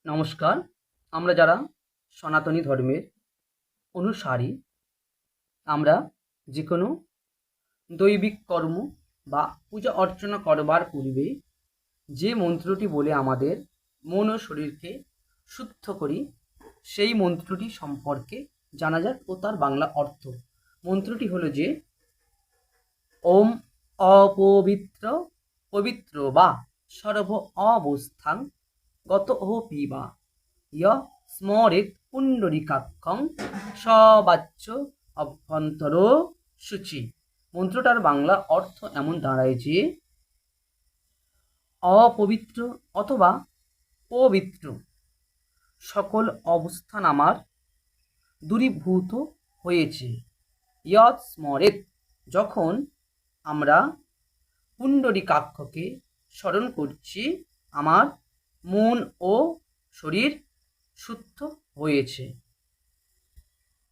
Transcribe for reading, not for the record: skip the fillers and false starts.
নমস্কার। আমরা যারা সনাতনী ধর্মের অনুসারী, আমরা যে কোনো দৈবিক কর্ম বা পূজা অর্চনা করবার পূর্বে যে মন্ত্রটি বলে আমাদের মন ও শরীরকে শুদ্ধ করি, সেই মন্ত্রটি সম্পর্কে জানা যাক ও তার বাংলা অর্থ। মন্ত্রটি হলো যে ওম অপবিত্র পবিত্র বা সর্ব অবস্থাং গত পিবা ইয় স্মরেত পুণ্ডরিকাক্ষং সবাচ্য অভ্যন্তর শুচি। মন্ত্রটার বাংলা অর্থ এমন দাঁড়ায় যে অপবিত্র অথবা পবিত্র সকল অবস্থান আমার দূরীভূত হয়েছে। ইয়ৎ স্মরেত, যখন আমরা পুণ্ডরিকাক্ষকে স্মরণ করছি, আমার মন ও শরীর শুদ্ধ হয়েছে।